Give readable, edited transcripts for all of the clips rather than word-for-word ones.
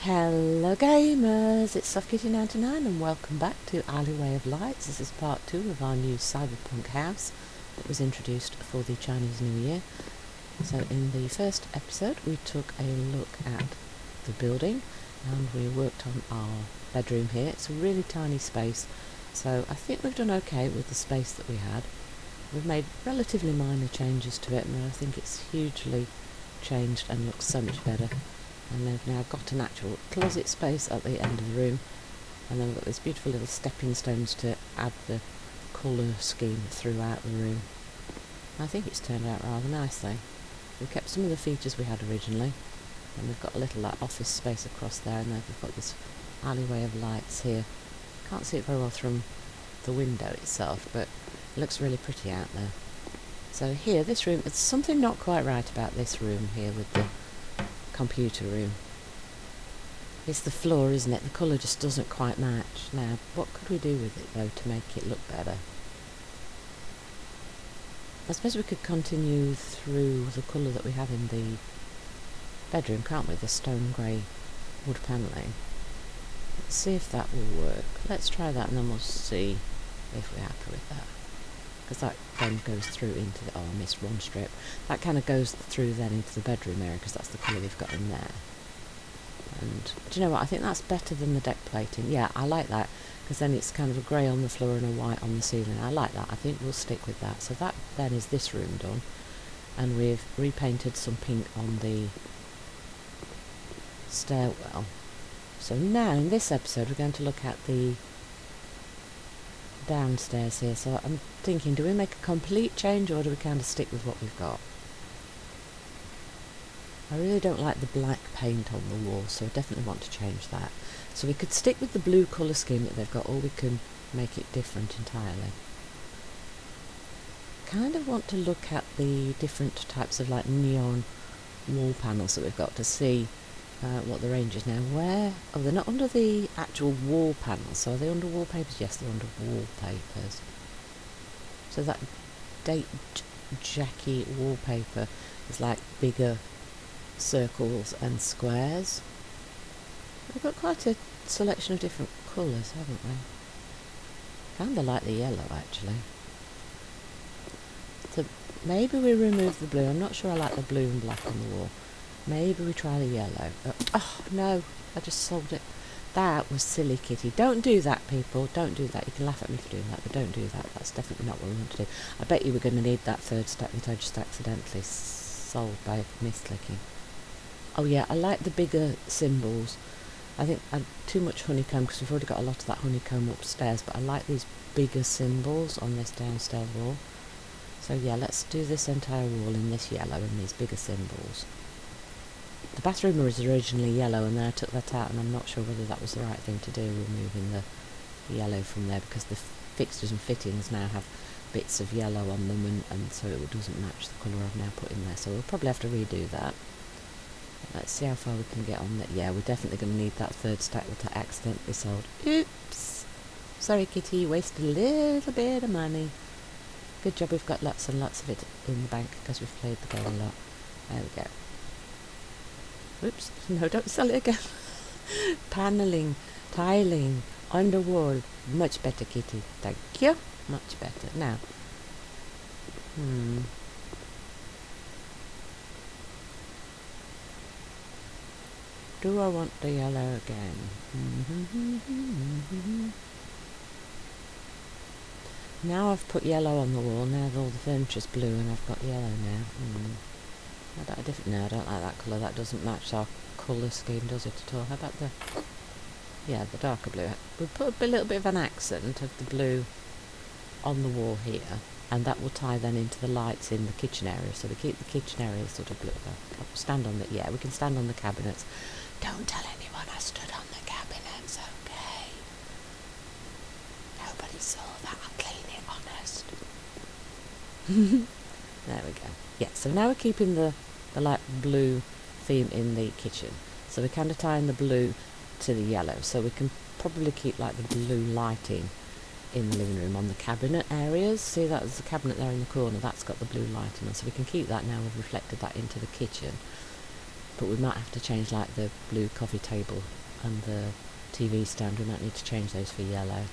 Hello gamers, it's SoftKitty99 and welcome back to Alleyway of Lights. This is part 2 of our new Cyberpunk house that was introduced for the Chinese New Year. So in the first episode we took a look at the building and we worked on our bedroom here. It's a really tiny space, so I think we've done okay with the space that we had. We've made relatively minor changes to it and I think it's hugely changed and looks so much better. And they've now got an actual closet space at the end of the room, and then we've got these beautiful little stepping stones to add the colour scheme throughout the room. I think it's turned out rather nicely. We've kept some of the features we had originally, and we've got a little office space across there, and then we've got this alleyway of lights here. Can't see it very well from the window itself, but it looks really pretty out there. So here, this room, it's something not quite right about this room here with the computer room. It's the floor, isn't it? The colour just doesn't quite match. Now, what could we do with it though to make it look better? I suppose we could continue through the colour that we have in the bedroom, can't we? The stone grey wood panelling. Let's see if that will work. Let's try that and then we'll see if we're happy with that. Because that then goes through into the... oh, I missed one strip. That kind of goes through then into the bedroom area because that's the colour we've got in there. And do you know what? I think that's better than the deck plating. Yeah, I like that because then it's kind of a grey on the floor and a white on the ceiling. I like that. I think we'll stick with that. So that then is this room done. And we've repainted some pink on the stairwell. So now in this episode we're going to look at the downstairs here. So I'm thinking, do we make a complete change or do we kind of stick with what we've got? I really don't like the black paint on the wall, so I definitely want to change that. So we could stick with the blue colour scheme that they've got, or we can make it different entirely. Kind of want to look at the different types of like neon wall panels that we've got to see what the range is now. Where? Oh, they're not under the actual wall panels. So are they under wallpapers? Yes, they're under wallpapers. So that date Jackie wallpaper is like bigger circles and squares. We've got quite a selection of different colours, haven't we? Kind of like the yellow actually. So maybe we remove the blue. I'm not sure I like the blue and black on the wall. Maybe we try the yellow. Oh no, I just sold it. That was silly, Kitty. Don't do that, people. Don't do that. You can laugh at me for doing that, but don't do that. That's definitely not what we want to do. I bet you we're going to need that third stack that I just accidentally sold by misclicking. Oh yeah, I like the bigger symbols. I think I had too much honeycomb because we've already got a lot of that honeycomb upstairs, but I like these bigger symbols on this downstairs wall. So yeah, let's do this entire wall in this yellow and these bigger symbols. The bathroom was originally yellow and then I took that out and I'm not sure whether that was the right thing to do, removing the yellow from there, because the fixtures and fittings now have bits of yellow on them and so it doesn't match the colour I've now put in there, so we'll probably have to redo that. Let's see how far we can get on that. Yeah, we're definitely going to need that third stack that I accidentally sold. Oops! Sorry Kitty, you wasted a little bit of money. Good job we've got lots and lots of it in the bank because we've played the game a lot. There we go. Oops, no, don't sell it again. Panelling, tiling, on the wall. Much better, Kitty. Thank you. Much better. Now. Do I want the yellow again? Now I've put yellow on the wall. Now all the furniture's blue and I've got yellow now. How about a different... no, I don't like that colour. That doesn't match our colour scheme, does it at all? How about the... yeah, the darker blue. We'll put a little bit of an accent of the blue on the wall here, and that will tie then into the lights in the kitchen area. So we keep the kitchen area sort of blue. Stand on the... yeah, we can stand on the cabinets. Don't tell anyone I stood on the cabinets, okay? Nobody saw that. I'll clean it, honest. There we go. Yeah, so now we're keeping the light blue theme in the kitchen. So we're kind of tying the blue to the yellow. So we can probably keep like the blue lighting in the living room on the cabinet areas. See, that there's a cabinet there in the corner. That's got the blue lighting on. So we can keep that now. We've reflected that into the kitchen. but we might have to change like the blue coffee table and the TV stand. We might need to change those for yellow.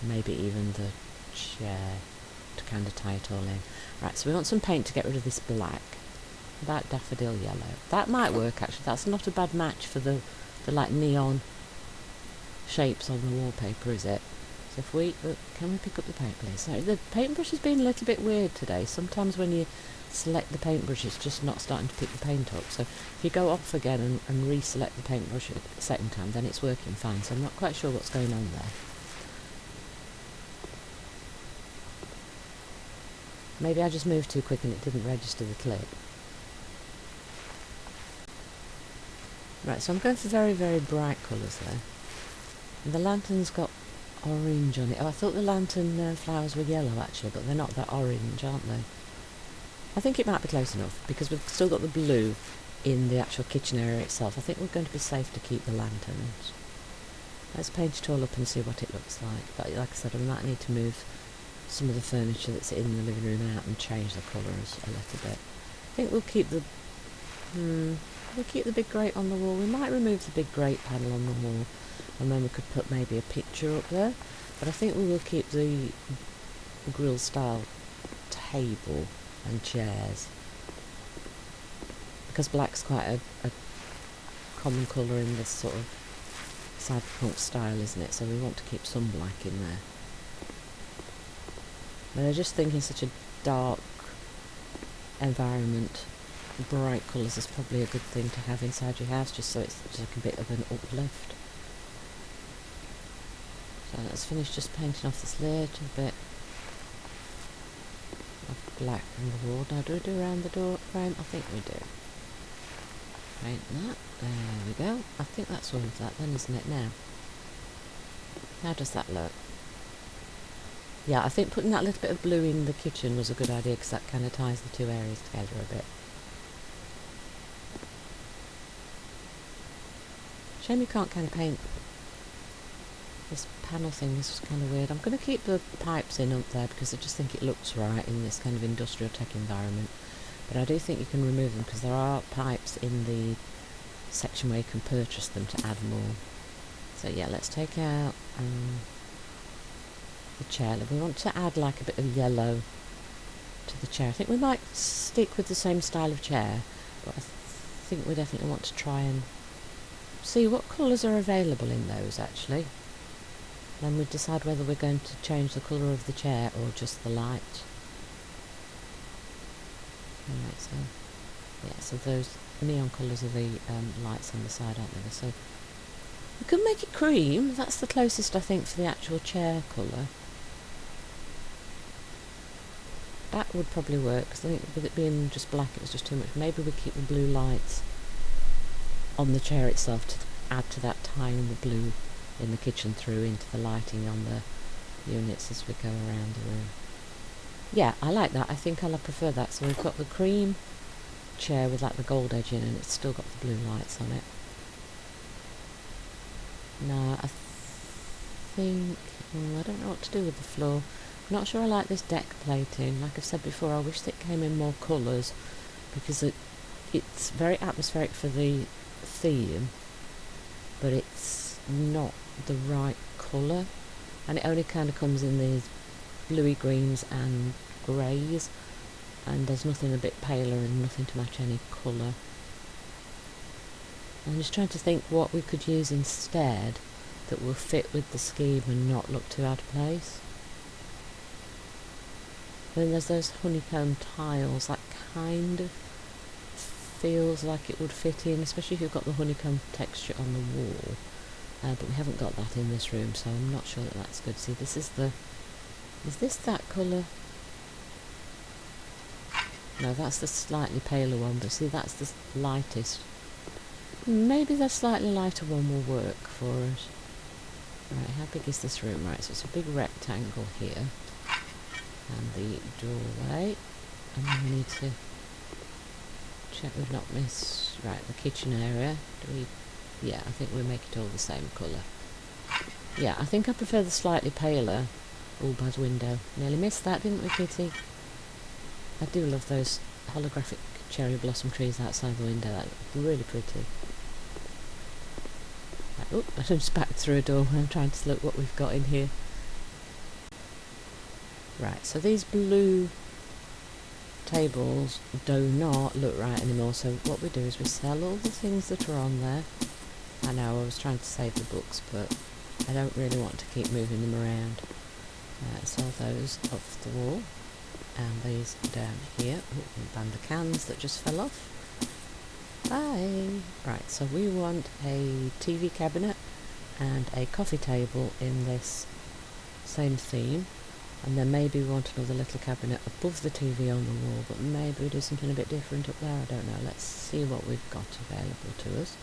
Maybe even the chair to kind of tie it all in. Right, so we want some paint to get rid of this black. About daffodil yellow. That might work actually. That's not a bad match for the like neon shapes on the wallpaper, is it? So if we can we pick up the paint, please? Sorry, the paintbrush has been a little bit weird today. Sometimes when you select the paintbrush, it's just not starting to pick the paint up. So if you go off again and reselect the paintbrush a second time, then it's working fine. So I'm not quite sure what's going on there. Maybe I just moved too quick and it didn't register the click. Right, so I'm going for very, very bright colours there. And the lantern's got orange on it. Oh, I thought the lantern flowers were yellow actually, but they're not. They're orange, aren't they? I think it might be close enough because we've still got the blue in the actual kitchen area itself. I think we're going to be safe to keep the lanterns. Let's paint it all up and see what it looks like. But like I said, we might need to move some of the furniture that's in the living room out and change the colours a little bit. I think we'll keep the big grate on the wall. We might remove the big grate panel on the wall, and then we could put maybe a picture up there. But I think we will keep the grill style table and chairs, because black's quite a common colour in this sort of cyberpunk style, isn't it? So we want to keep some black in there. But I just think in such a dark environment, bright colours is probably a good thing to have inside your house, just so it's just like a bit of an uplift. So let's finish just painting off this little bit of black on the wall. Now do we do around the door frame? I think we do. Paint that. There we go. I think that's all of that then, isn't it now? How does that look? Yeah, I think putting that little bit of blue in the kitchen was a good idea because that kind of ties the two areas together a bit. Shame you can't kind of paint this panel thing. This is kind of weird. I'm going to keep the pipes in up there because I just think it looks right in this kind of industrial tech environment. But I do think you can remove them because there are pipes in the section where you can purchase them to add more. So yeah, let's take out the chair. We want to add like a bit of yellow to the chair. I think we might stick with the same style of chair, but I think we definitely want to try and see what colours are available in those actually. Then we decide whether we're going to change the colour of the chair or just the light. Alright, so yeah, so those neon colours are the lights on the side, aren't they? So we could make it cream. That's the closest I think for the actual chair colour. That would probably work because I think with it being just black it was just too much. Maybe we keep the blue lights on the chair itself to add to that tying the blue in the kitchen through into the lighting on the units as we go around the room. Yeah, I like that. I think I'll prefer that. So we've got the cream chair with like the gold edge in and it's still got the blue lights on it. Now I think I don't know what to do with the floor. I'm not sure I like this deck plating. Like I've said before, I wish that it came in more colours because it's very atmospheric for the theme, but it's not the right colour, and it only kind of comes in these bluey greens and greys, and there's nothing a bit paler and nothing to match any colour. I'm just trying to think what we could use instead that will fit with the scheme and not look too out of place. Then there's those honeycomb tiles, that kind of feels like it would fit in, especially if you've got the honeycomb texture on the wall. But we haven't got that in this room, so I'm not sure that that's good. See, this is is this that colour? No, that's the slightly paler one, but see, that's the lightest. Maybe the slightly lighter one will work for us. Right, how big is this room? Right, so it's a big rectangle here. And the doorway. And then we need to check we've not missed... Right, the kitchen area. Yeah, I think we'll make it all the same colour. Yeah, I think I prefer the slightly paler Bulbaz window. Nearly missed that, didn't we, Kitty? I do love those holographic cherry blossom trees outside the window. That looks really pretty. Right, oh, I just backed through a door when I'm trying to look what we've got in here. Right, so these blue tables do not look right anymore, so what we do is we sell all the things that are on there. I know I was trying to save the books, but I don't really want to keep moving them around. Sell those off the wall, and these down here. Ooh, and the cans that just fell off. Bye! Right, so we want a TV cabinet and a coffee table in this same theme. And then maybe we want another little cabinet above the TV on the wall, but maybe we do something a bit different up there, I don't know. Let's see what we've got available to us,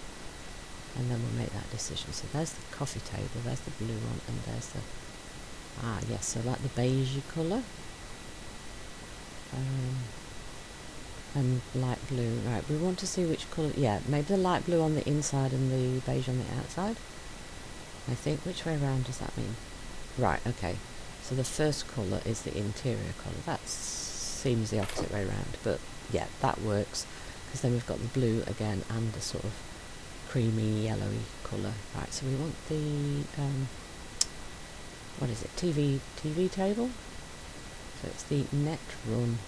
and then we'll make that decision. So there's the coffee table, there's the blue one, and there's the... Ah, yes, so like the beigey colour. And light blue. Right, we want to see which colour... Yeah, maybe the light blue on the inside and the beige on the outside. I think. Which way around does that mean? Right, okay. So the first colour is the interior colour. That seems the opposite way around, but yeah, that works, because then we've got the blue again and the sort of creamy yellowy colour. Right, so we want the what is it? TV table. So it's the net run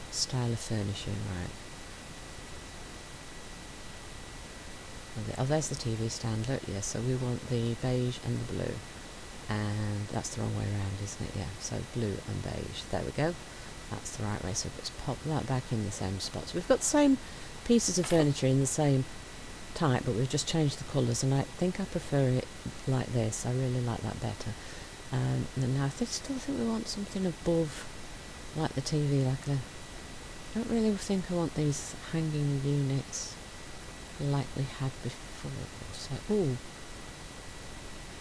style of furnishing, right? Oh, there's the TV stand. Look, yeah. So we want the beige and the blue. And that's the wrong way around, isn't it? Yeah, so blue and beige. There we go. That's the right way. So let's pop that back in the same spot. So we've got the same pieces of furniture in the same type, but we've just changed the colours, and I think I prefer it like this. I really like that better. And now I still think we want something above, like the TV, like a... I don't really think I want these hanging units like we had before. So, ooh.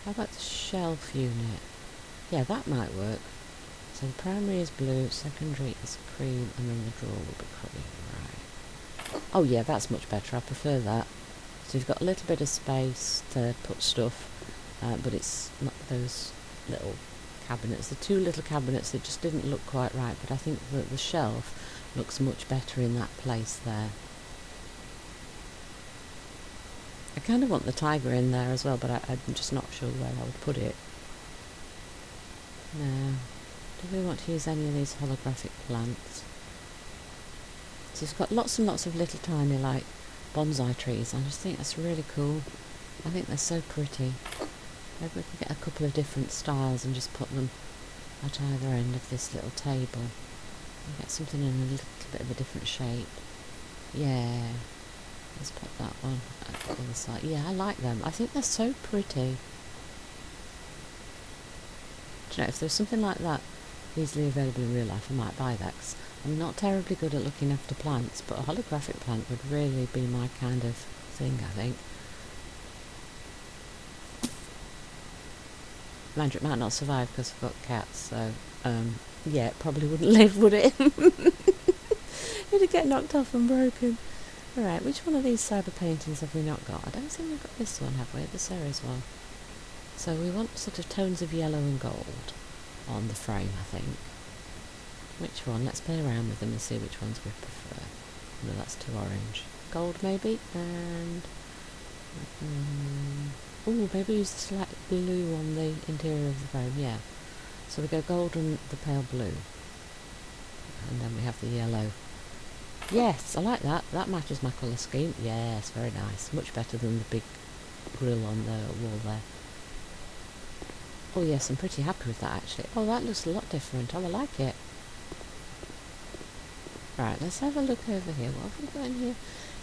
How about the shelf unit? Yeah, that might work. So the primary is blue, secondary is cream, and then the drawer will be cream, right. Oh yeah, that's much better, I prefer that. So you've got a little bit of space to put stuff, but it's not those little cabinets. The two little cabinets that just didn't look quite right, but I think that the shelf looks much better in that place there. I kind of want the tiger in there as well, but I'm just not sure where I would put it. Now, do we want to use any of these holographic plants? So it's got lots and lots of little tiny, like, bonsai trees. I just think that's really cool. I think they're so pretty. Maybe we can get a couple of different styles and just put them at either end of this little table. And get something in a little bit of a different shape. Yeah. Let's put that one at the other side. Yeah, I like them. I think they're so pretty. Do you know, if there's something like that easily available in real life, I might buy that, 'cause I'm not terribly good at looking after plants, but a holographic plant would really be my kind of thing, I think. Mind you, it might not survive because I've got cats, so, yeah, it probably wouldn't live, would it? It'd get knocked off and broken. Alright, which one of these cyber paintings have we not got? I don't think we've got this one, have we? The Ceres one. So we want sort of tones of yellow and gold on the frame, I think. Which one? Let's play around with them and see which ones we prefer. No, that's too orange. Gold, maybe? And... ooh, maybe use the slight blue on the interior of the frame, yeah. So we go gold and the pale blue. And then we have the yellow. Yes, I like that. That matches my colour scheme. Yes, very nice. Much better than the big grill on the wall there. Oh yes, I'm pretty happy with that actually. Oh, that looks a lot different. Oh, I like it. Right, let's have a look over here. What have we got in here?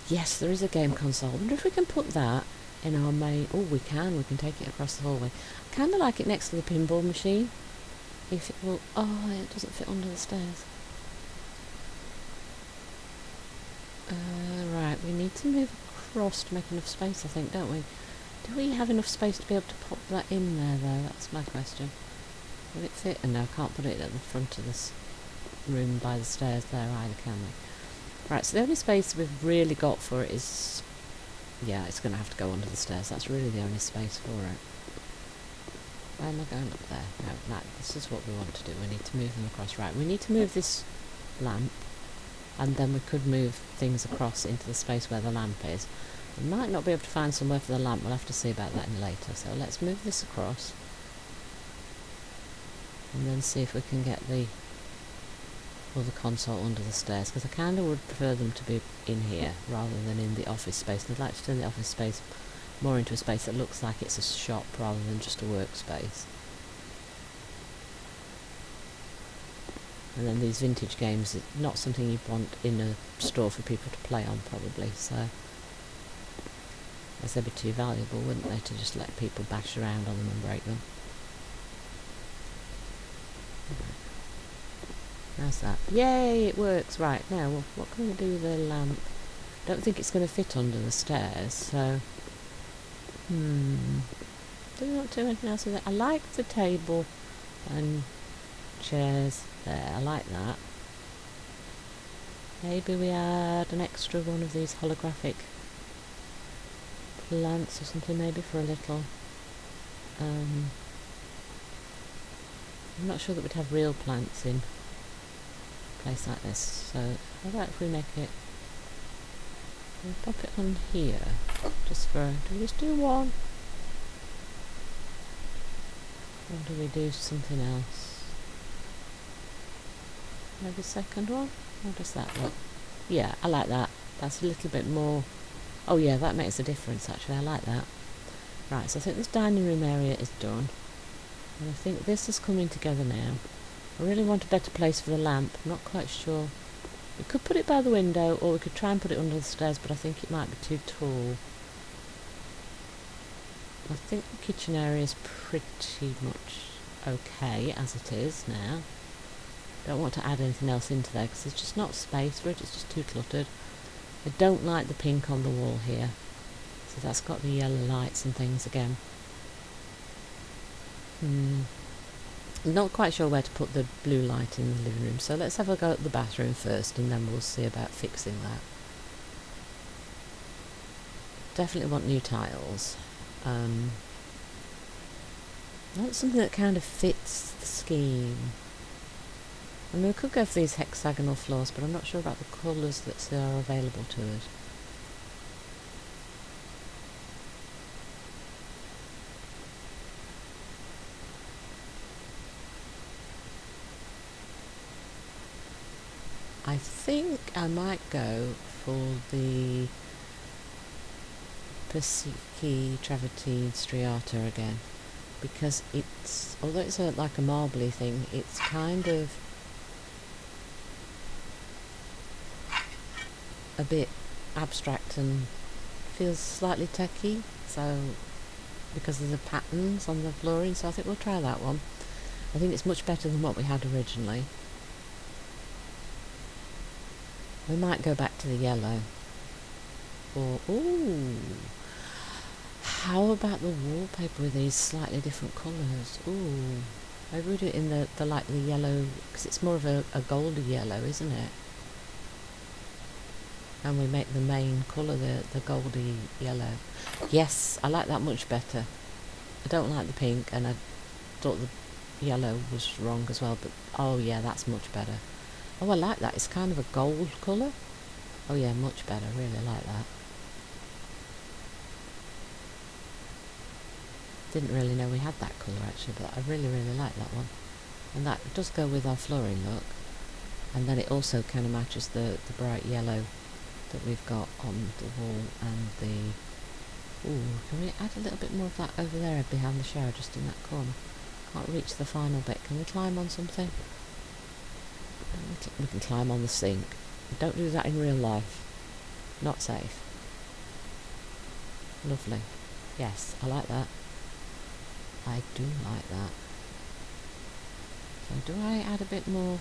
Yes, there is a game console. I wonder if we can put that in our main... Oh, we can. We can take it across the hallway. I kind of like it next to the pinball machine. If it will... Oh, it doesn't fit under the stairs. Right, we need to move across to make enough space, I think, don't we? Do we have enough space to be able to pop that in there, though? That's my question. Will it fit? No, I can't put it at the front of this room by the stairs there either, can we? Right, so the only space we've really got for it is... Yeah, it's going to have to go under the stairs. That's really the only space for it. Where am I going up there? No, this is what we want to do. We need to move them across. Right, we need to move this lamp and then we could move things across into the space where the lamp is. We might not be able to find somewhere for the lamp, we'll have to see about that in later. So let's move this across and then see if we can get the console under the stairs, because I kind of would prefer them to be in here rather than in the office space. And I'd like to turn the office space more into a space that looks like it's a shop rather than just a workspace. And then these vintage games are not something you'd want in a store for people to play on, probably, so as they'd be too valuable, wouldn't they, to just let people bash around on them and break them. How's that? Yay, it works! Right, now, well, what can we do with the lamp? I don't think it's going to fit under the stairs, so... do we want to do anything else with it? I like the table and chairs there, I like that. Maybe we add an extra one of these holographic plants or something, maybe, for a little... I'm not sure that we'd have real plants in a place like this, so how about if we make it... We'll pop it on here, just for... Do we just do one? Or do we do something else? Maybe second one? How does that look? Yeah, I like that. That's a little bit more... Oh yeah, that makes a difference actually, I like that. Right, so I think this dining room area is done. And I think this is coming together now. I really want a better place for the lamp. I'm not quite sure. We could put it by the window, or we could try and put it under the stairs, but I think it might be too tall. I think the kitchen area is pretty much okay as it is now. Don't want to add anything else into there, because there's just not space for it, it's just too cluttered. I don't like the pink on the wall here. So that's got the yellow lights and things again. I'm not quite sure where to put the blue light in the living room, so let's have a go at the bathroom first and then we'll see about fixing that. Definitely want new tiles. I want something that kind of fits the scheme. I mean, we could go for these hexagonal floors, but I'm not sure about the colours that are available to us. I think I might go for the Persiki Travertine Striata again, because it's, although it's like a marbly thing, it's kind of a bit abstract and feels slightly techy, so because of the patterns on the flooring, so I think we'll try that one. I think it's much better than what we had originally. We might go back to the yellow. Or, ooh, how about the wallpaper with these slightly different colours? Ooh, maybe we do it in the like the yellow, because it's more of a goldy yellow, isn't it? And we make the main colour the goldy yellow. Yes, I like that much better. I don't like the pink, and I thought the yellow was wrong as well, but oh yeah, that's much better. Oh, I like that. It's kind of a gold colour. Oh yeah, much better. Really like that. Didn't really know we had that colour actually, but I really, really like that one. And that does go with our flooring look. And then it also kind of matches the bright yellow that we've got on the wall and the... Ooh, can we add a little bit more of that over there behind the shower, just in that corner? Can't reach the final bit. Can we climb on something? We can climb on the sink. Don't do that in real life. Not safe. Lovely. Yes, I like that. I do like that. So do I add a bit more?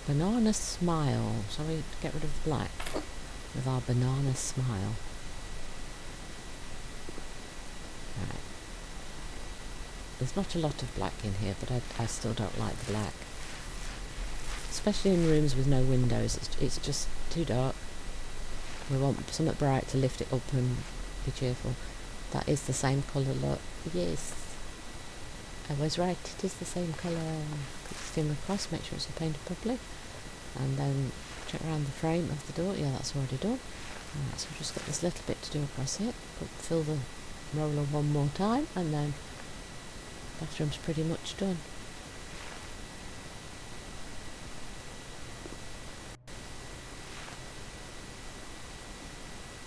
Banana smile. Shall we get rid of the black with our banana smile? Right. There's not a lot of black in here, but I still don't like the black. Especially in rooms with no windows, it's just too dark. We want something bright to lift it up and be cheerful. That is the same colour, look. Yes. I was right, it is the same colour. Put the steam across, make sure it's painted properly. and then check around the frame of the door. Yeah, that's already done. Alright, so we've just got this little bit to do across here. Fill the roller one more time, and then bathroom's pretty much done.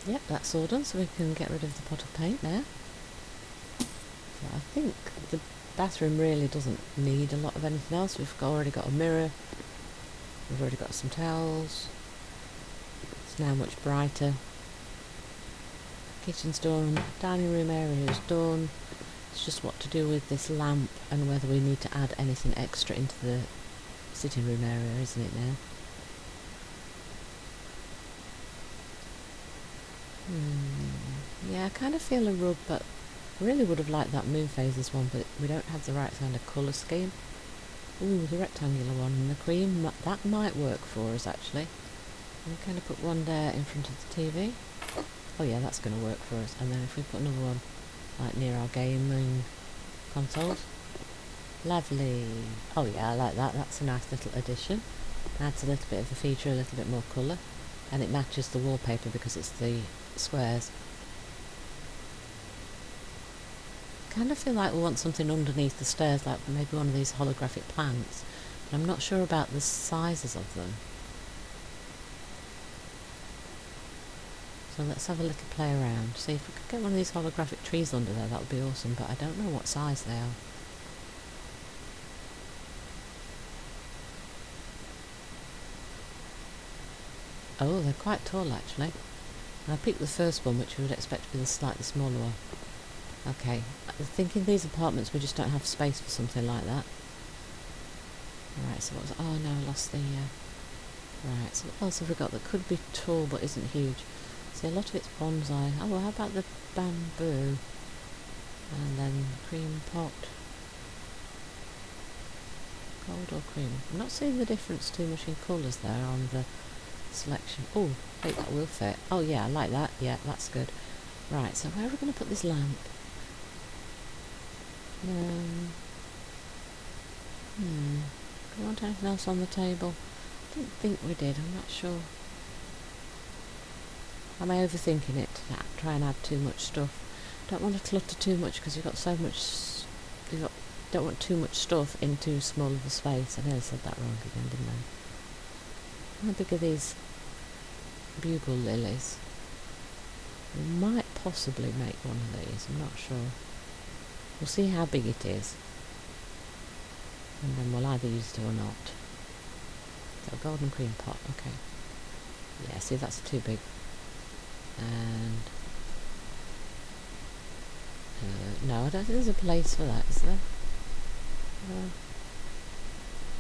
Yep, that's all done, so we can get rid of the pot of paint now. So I think the bathroom really doesn't need a lot of anything else. We've already got a mirror, we've already got some towels. It's now much brighter. Kitchen's done, dining room area is done. It's just what to do with this lamp and whether we need to add anything extra into the sitting room area, isn't it now? Yeah, I kind of feel a rug, but really would have liked that Moon Phases one, but we don't have the right kind of colour scheme. Ooh, the rectangular one and the cream, that might work for us actually. I'm going to put one there in front of the TV. Oh yeah, that's going to work for us. And then if we put another one like near our gaming consoles. Lovely. Oh yeah, I like that. That's a nice little addition. Adds a little bit of a feature, a little bit more colour. And it matches the wallpaper because it's the squares. Kind of feel like we want something underneath the stairs, like maybe one of these holographic plants. But I'm not sure about the sizes of them. So let's have a little play around. See if we could get one of these holographic trees under there, that would be awesome, but I don't know what size they are. Oh, they're quite tall actually. And I picked the first one, which you would expect to be the slightly smaller one. Okay, I think in these apartments we just don't have space for something like that. Right, so what was... Oh no, I lost the... Right, so what else have we got that could be tall but isn't huge? See, a lot of it's bonsai. Oh, well, how about the bamboo? And then cream pot. Gold or cream? I'm not seeing the difference too much in colours there on the selection. Oh, I think that will fit. Oh yeah, I like that. Yeah, that's good. Right, so where are we going to put this lamp? Do we want anything else on the table? I didn't think we did, I'm not sure. Am I overthinking it to try and add too much stuff? Don't want to clutter too much because you've got so much... don't want too much stuff in too small of a space. I nearly said that wrong again, didn't I? How big are these bugle lilies? We might possibly make one of these, I'm not sure. We'll see how big it is. And then we'll either use it or not. So golden cream pot, okay. Yeah, see, that's too big. And no, I don't think there's a place for that, is there?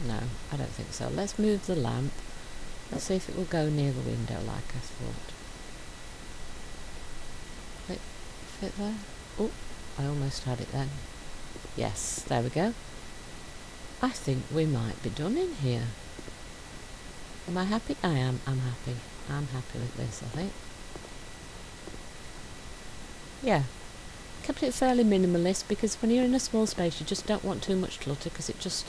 No, I don't think so. Let's move the lamp. Let's see if it will go near the window like I thought. Fit there? Oh, I almost had it then. Yes, there we go. I think we might be done in here. Am I happy? I am. I'm happy. I'm happy with this, I think. Yeah. Kept it fairly minimalist because when you're in a small space you just don't want too much clutter because it just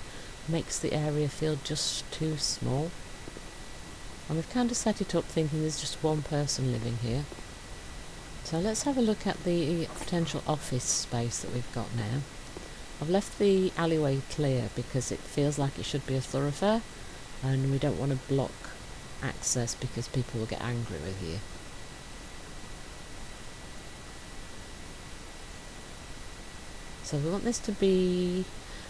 makes the area feel just too small. And we've kind of set it up thinking there's just one person living here. So let's have a look at the potential office space that we've got now. I've left the alleyway clear because it feels like it should be a thoroughfare and we don't want to block access because people will get angry with you. So we want this to be,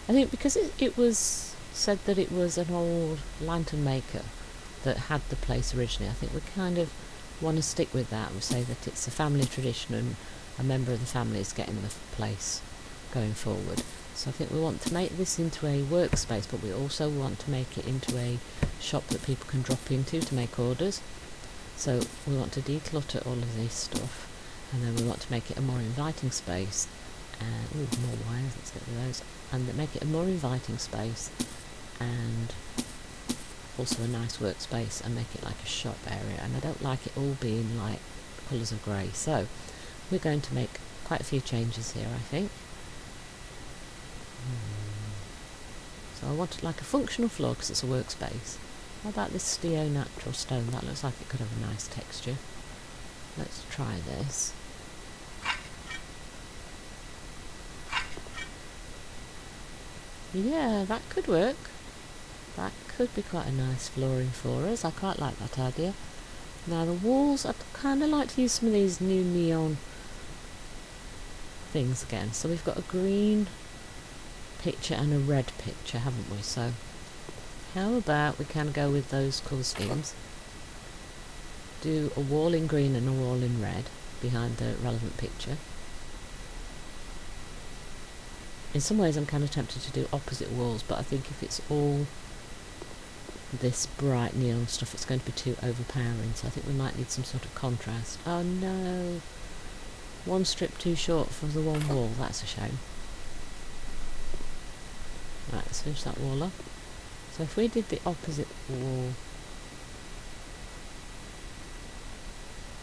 I think because it was said that it was an old lantern maker that had the place originally, I think we kind of want to stick with that and say that it's a family tradition and a member of the family is getting the place going forward. So I think we want to make this into a workspace, but we also want to make it into a shop that people can drop into to make orders. So we want to declutter all of this stuff and then we want to make it a more inviting space. And more wires, let's get rid of those. And make it a more inviting space and also a nice workspace and make it like a shop area. And I don't like it all being like colours of grey. So we're going to make quite a few changes here, I think. So I want it like a functional floor because it's a workspace. How about this Steo natural stone? That looks like it could have a nice texture. Let's try this. Yeah, that could work. That could be quite a nice flooring for us. I quite like that idea. Now the walls, I'd kind of like to use some of these new neon things again. So we've got a green picture and a red picture, haven't we? So how about we kind of go with those colour schemes. Do a wall in green and a wall in red behind the relevant picture. In some ways I'm kind of tempted to do opposite walls, but I think if it's all this bright neon stuff it's going to be too overpowering, so I think we might need some sort of contrast. Oh no! One strip too short for the one wall, that's a shame. Right, let's finish that wall up. So if we did the opposite wall,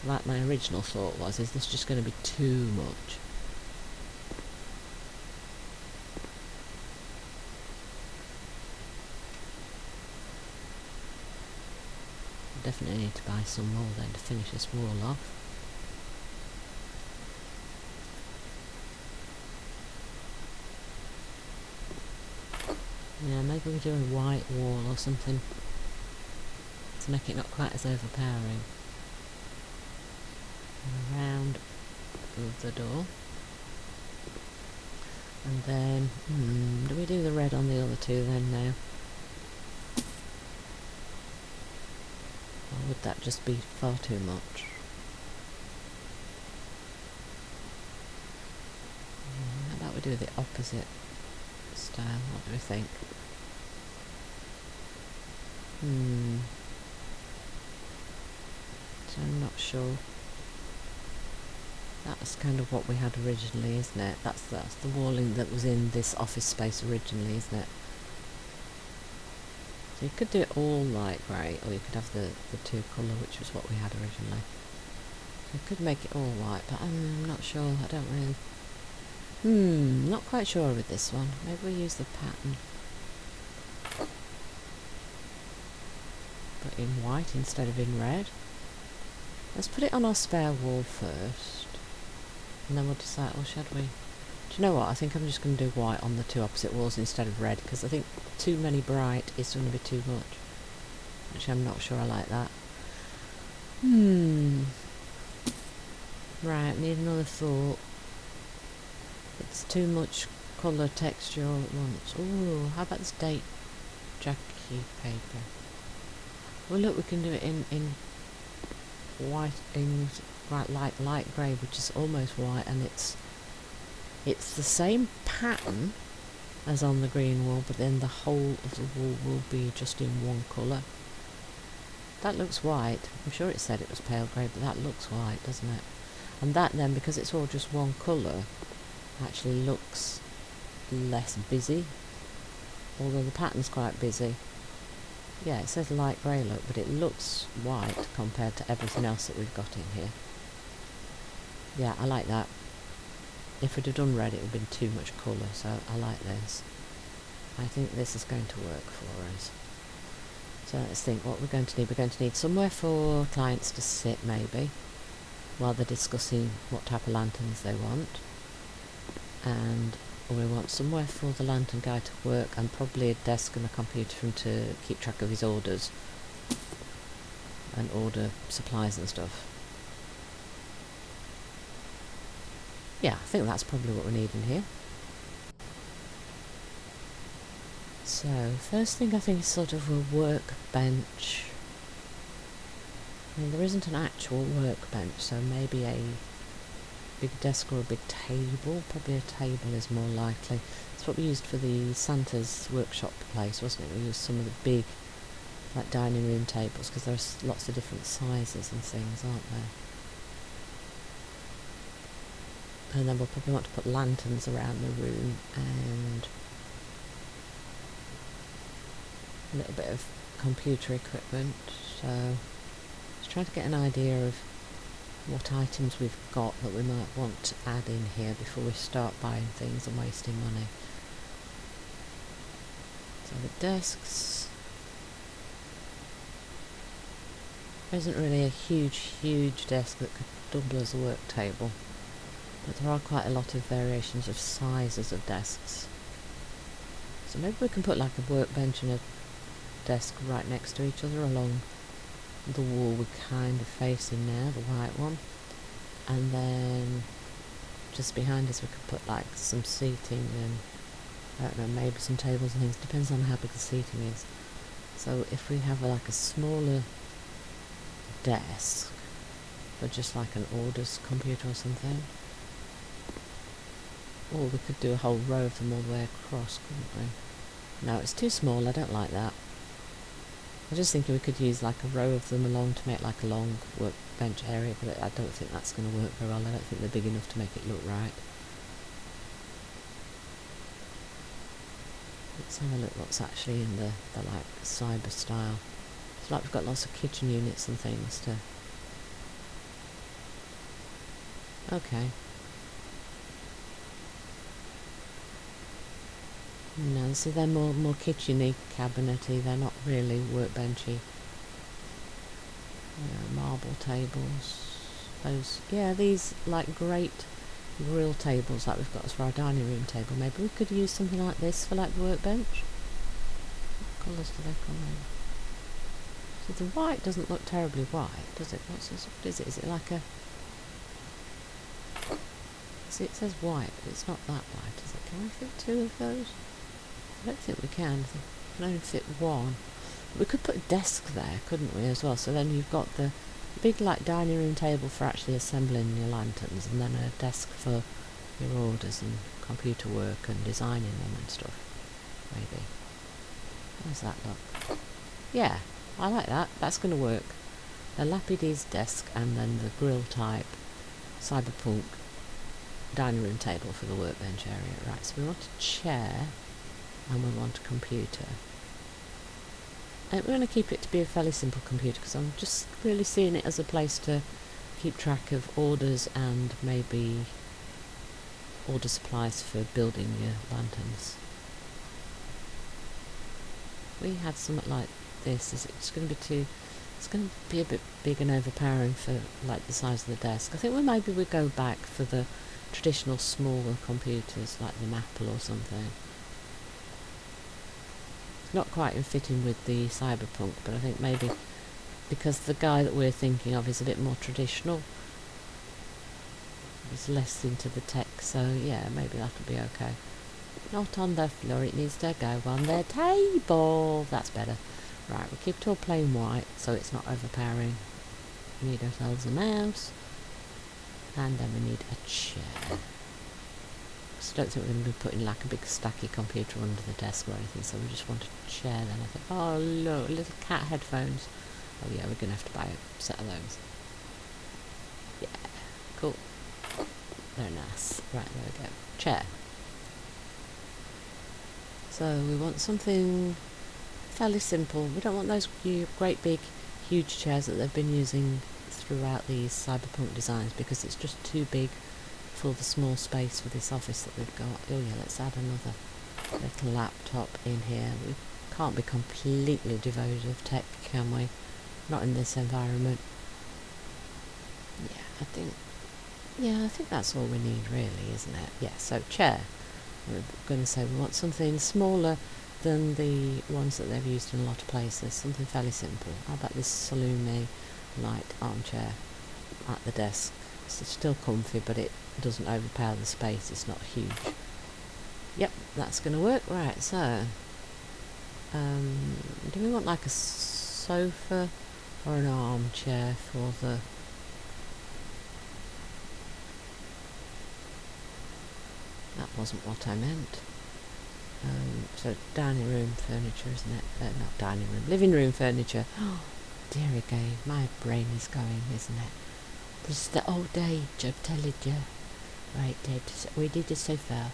like my original thought was, is this just going to be too much? Definitely need to buy some more then to finish this wall off. Yeah, maybe we do a white wall or something to make it not quite as overpowering. And around the door. And then, do we do the red on the other two then now? Or would that just be far too much? How about we do the opposite style? What do we think? So I'm not sure. That was kind of what we had originally, isn't it? That's the walling that was in this office space originally, isn't it? So you could do it all light grey, or you could have the two colour, which was what we had originally. So you could make it all white, but I'm not sure. I don't really... not quite sure with this one. Maybe we use the pattern, but in white instead of in red. Let's put it on our spare wall first, and then we'll decide, or should we? Do you know what? I think I'm just going to do white on the two opposite walls instead of red, because I think too many bright is going to be too much. Actually, I'm not sure I like that. Right, need another thought. It's too much colour texture all at once. Ooh, how about this date Jackie paper? Well, look, we can do it in white, in light grey, which is almost white, and it's the same pattern as on the green wall, but then the whole of the wall will be just in one colour. That looks white. I'm sure it said it was pale grey, but that looks white, doesn't it? And that then, because it's all just one colour, actually looks less busy, although the pattern's quite busy. Yeah, it says light grey look, but it looks white compared to everything else that we've got in here. Yeah, I like that. If we'd have done red, it would have been too much colour, so I like this. I think this is going to work for us. So let's think what we're going to need. We're going to need somewhere for clients to sit, maybe, while they're discussing what type of lanterns they want. And we want somewhere for the lantern guy to work, and probably a desk and a computer for him to keep track of his orders and order supplies and stuff. Yeah, I think that's probably what we need in here. So, first thing I think is sort of a workbench. I mean, there isn't an actual workbench, so maybe a big desk or a big table. Probably a table is more likely. That's what we used for the Santa's workshop place, wasn't it? We used some of the big, like, dining room tables, because there's lots of different sizes and things, aren't there? And then we'll probably want to put lanterns around the room, and a little bit of computer equipment. So let's try to get an idea of what items we've got that we might want to add in here before we start buying things and wasting money. So the desks, There isn't really a huge desk that could double as a work table, but there are quite a lot of variations of sizes of desks. So maybe we can put like a workbench and a desk right next to each other along the wall we're kind of facing now, the white one. And then just behind us we could put like some seating and, I don't know, maybe some tables and things. Depends on how big the seating is. So if we have like a smaller desk, but just like an orders computer or something, or we could do a whole row of them all the way across, couldn't we? No, it's too small, I don't like that. I was just thinking we could use like a row of them along to make like a long workbench area, but I don't think that's going to work very well. I don't think they're big enough to make it look right. Let's have a look what's actually in the like cyber style. It's like we've got lots of kitchen units and things to... Okay. No, see, they're more kitchen-y, cabinety, they're not really workbenchy. Marble tables. Those, yeah, these like great grill tables like we've got as for our dining room table. Maybe we could use something like this for like the workbench. What colours do they come in? So the white doesn't look terribly white, does it? What is it? Is it like a... See, it says white, but it's not that white, is it? Can we fit two of those? I don't think we can. We can only fit one. We could put a desk there, couldn't we, as well? So then you've got the big like dining room table for actually assembling your lanterns, and then a desk for your orders and computer work and designing them and stuff. Maybe. How does that look? Yeah, I like that. That's going to work. A Lapides desk and then the grill type Cyberpunk dining room table for the workbench area. Right, so we want a chair and we want a computer. And we're going to keep it to be a fairly simple computer because I'm just really seeing it as a place to keep track of orders and maybe order supplies for building your lanterns. We had something like this. Is it just going to be too... It's going to be a bit big and overpowering for like the size of the desk. I think maybe we go back for the traditional smaller computers like the Apple or something. It's not quite in fitting with the Cyberpunk, but I think maybe because the guy that we're thinking of is a bit more traditional, he's less into the tech, so yeah, maybe that'll be okay. Not on the floor, it needs to go on the table. That's better. Right, we'll keep it all plain white so it's not overpowering. We need ourselves a mouse, and then we need a chair. Because I don't think we're going to be putting like a big stacky computer under the desk or anything, so we just want a chair then. I think, oh look, little cat headphones. Oh yeah, we're going to have to buy a set of those. Yeah, cool. They're nice. Right, there we go. Chair. So we want something fairly simple. We don't want those great big huge chairs that they've been using throughout these Cyberpunk designs because it's just too big for the small space for this office that we've got. Oh yeah, let's add another little laptop in here. We can't be completely devoid of tech, can we? Not in this environment. Yeah, I think that's all we need really, isn't it? Yeah, so chair. We're going to say we want something smaller than the ones that they've used in a lot of places, something fairly simple. How about this saloon-y light armchair at the desk? It's still comfy, but it doesn't overpower the space, it's not huge. Yep, that's going to work. Right, so do we want like a sofa or an armchair for the... That wasn't what I meant. So dining room furniture, isn't it? Not dining room, living room furniture. Oh, dear again, my brain is going, isn't it? This is the old age, I'm telling you. Right, we did a sofa.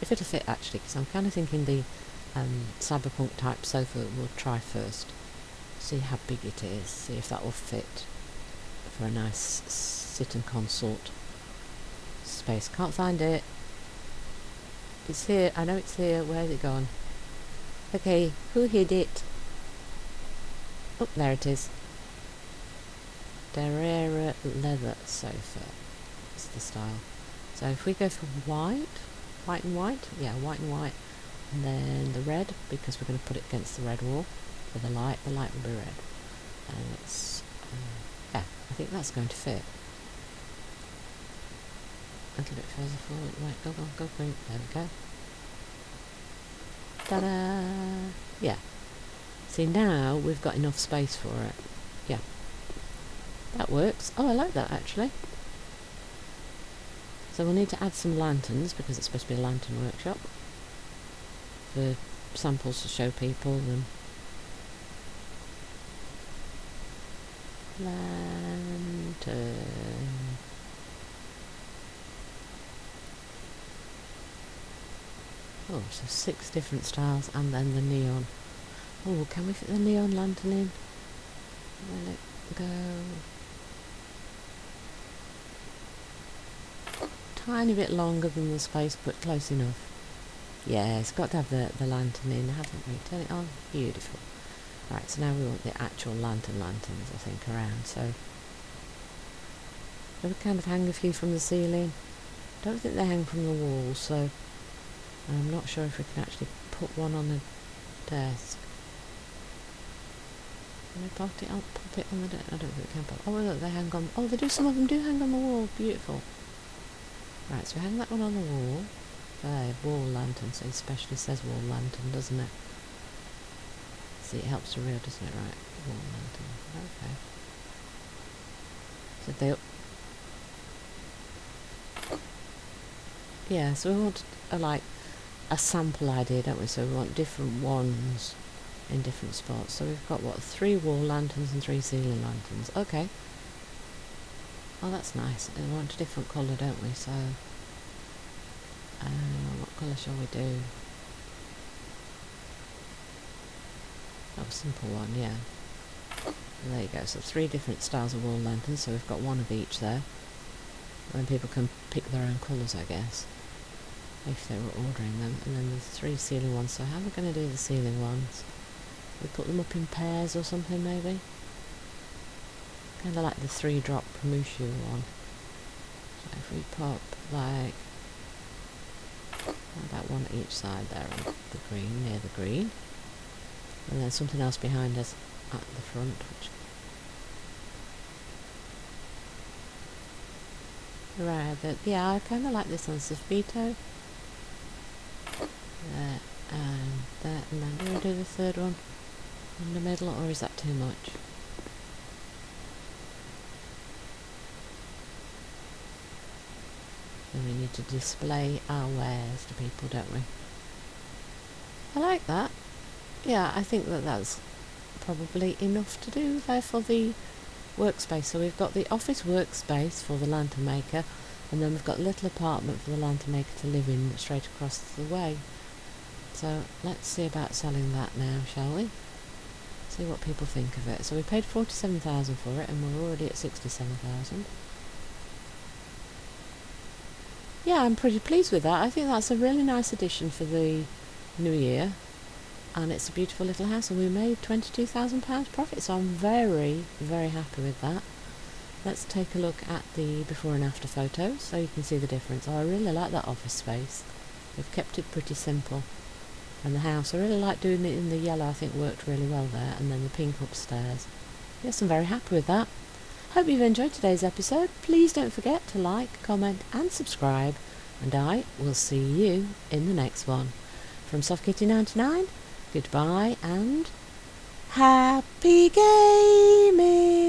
If it'll fit actually, because I'm kind of thinking the Cyberpunk type sofa we'll try first. See how big it is, see if that will fit for a nice sit and consort space. Can't find it. It's here, I know it's here. Where's it gone? Okay, who hid it? Oh, there it is. Derrera leather sofa is the style. So if we go for white and white, yeah, white and white, and then the red, because we're going to put it against the red wall for the light will be red. And it's, yeah, I think that's going to fit. A little bit further forward, right, go green, there we go. Ta-da! Yeah. See, now we've got enough space for it. Yeah. That works. Oh, I like that actually. So we'll need to add some lanterns because it's supposed to be a lantern workshop. For samples to show people and lantern. Oh, so 6 different styles and then the neon. Oh, can we fit the neon lantern in? Will it go? Tiny bit longer than the space, but close enough. Yeah, it's got to have the lantern in, haven't we? Turn it on. Beautiful. Right, so now we want the actual lanterns, I think, around. So we kind of hang a few from the ceiling. Don't think they hang from the wall, so I'm not sure if we can actually put one on the desk. Can we pop it on the desk? I don't think we can pop. Oh, look, they hang on. Oh, they do. Some of them do hang on the wall. Beautiful. Right, so we hang that one on the wall. There, wall lantern. So it especially says wall lantern, doesn't it? See, it helps to read, doesn't it? Right, wall lantern. Okay. So they. Yeah, so we want a sample idea, don't we? So we want different ones in different spots. So we've got 3 wall lanterns and 3 ceiling lanterns. Okay. Oh, that's nice. And we want a different colour, don't we? So, what colour shall we do? Oh, simple one, yeah. And there you go. So 3 different styles of wall lanterns. So we've got one of each there. And then people can pick their own colours, I guess, if they were ordering them. And then there's 3 ceiling ones. So how are we going to do the ceiling ones? We put them up in pairs or something, maybe? Kind of like the 3-drop Promushu one. So if we pop about one each side there on the green, near the green. And then something else behind us at the front, which... Right, but yeah, I kind of like this on Sofito. There, and there, and then do we do the 3rd one in the middle, or is that too much? And we need to display our wares to people, don't we? I like that. Yeah, I think that's probably enough to do there for the workspace. So we've got the office workspace for the lantern maker, and then we've got a little apartment for the lantern maker to live in straight across the way. So let's see about selling that now, shall we? See what people think of it. So we paid 47,000 for it, and we're already at 67,000. Yeah, I'm pretty pleased with that. I think that's a really nice addition for the new year, and it's a beautiful little house, and we made £22,000 profit, so I'm very, very happy with that. Let's take a look at the before and after photos so you can see the difference. Oh, I really like that office space. They've kept it pretty simple. And the house, I really like doing it in the yellow. I think worked really well there, and then the pink upstairs. Yes, I'm very happy with that. Hope you've enjoyed today's episode. Please don't forget to like, comment and subscribe, and I will see you in the next one. From SoftKitty99, goodbye and happy gaming!